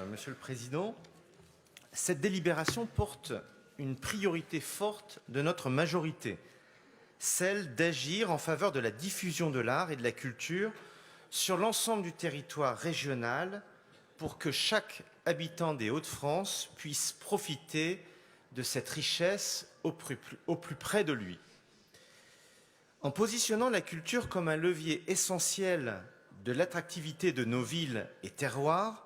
Monsieur le Président. Cette délibération porte une priorité forte de notre majorité, celle d'agir en faveur de la diffusion de l'art et de la culture sur l'ensemble du territoire régional pour que chaque habitant des Hauts-de-France puisse profiter de cette richesse au plus près de lui. En positionnant la culture comme un levier essentiel de l'attractivité de nos villes et terroirs,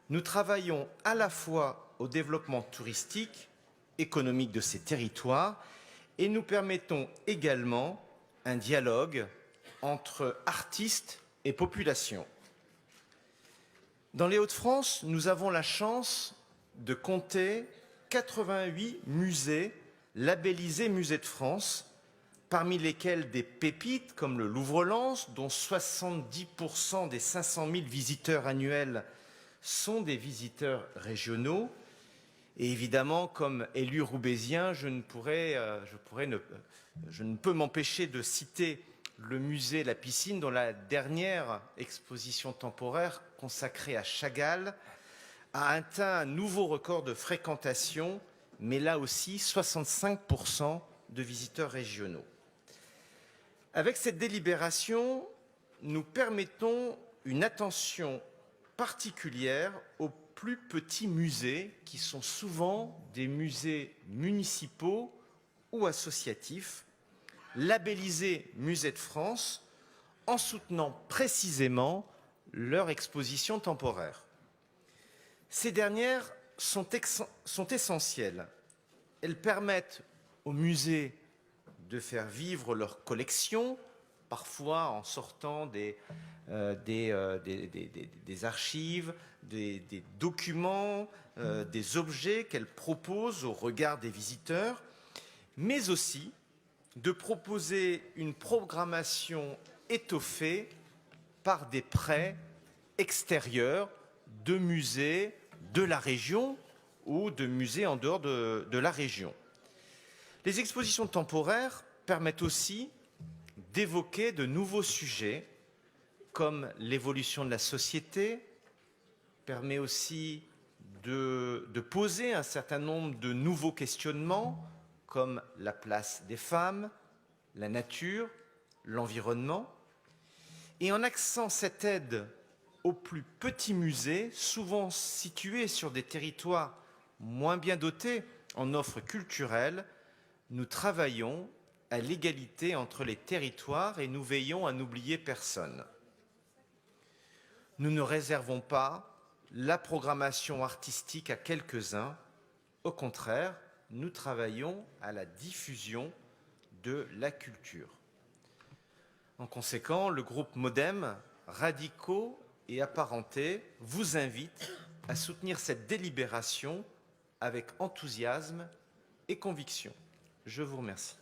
nous travaillons à la fois au développement touristique, économique de ces territoires et nous permettons également un dialogue entre artistes et population. Dans les Hauts-de-France, nous avons la chance de compter 88 musées labellisés Musées de France, parmi lesquels des pépites comme le Louvre-Lens, dont 70% des 500 000 visiteurs annuels sont des visiteurs régionaux. Et évidemment, comme élu roubaisien, je ne peux m'empêcher de citer le musée La Piscine, dont la dernière exposition temporaire consacrée à Chagall a atteint un nouveau record de fréquentation, mais là aussi 65% de visiteurs régionaux. Avec cette délibération, nous permettons une attention particulière aux plus petits musées, qui sont souvent des musées municipaux ou associatifs, labellisés Musées de France, en soutenant précisément leur exposition temporaire. Ces dernières sont essentielles. Elles permettent aux musées de faire vivre leur collection, parfois en sortant des archives, des documents, des objets qu'elles proposent au regard des visiteurs, mais aussi de proposer une programmation étoffée par des prêts extérieurs de musées de la région ou de musées en dehors de la région. Les expositions temporaires permettent aussi d'évoquer de nouveaux sujets comme l'évolution de la société, permet aussi de poser un certain nombre de nouveaux questionnements comme la place des femmes, la nature, l'environnement. Et en axant cette aide aux plus petits musées, souvent situés sur des territoires moins bien dotés en offres culturelles, nous travaillons à l'égalité entre les territoires et nous veillons à n'oublier personne. Nous ne réservons pas la programmation artistique à quelques-uns. Au contraire, nous travaillons à la diffusion de la culture. En conséquent, le groupe MODEM, radicaux et apparentés, vous invite à soutenir cette délibération avec enthousiasme et conviction. Je vous remercie.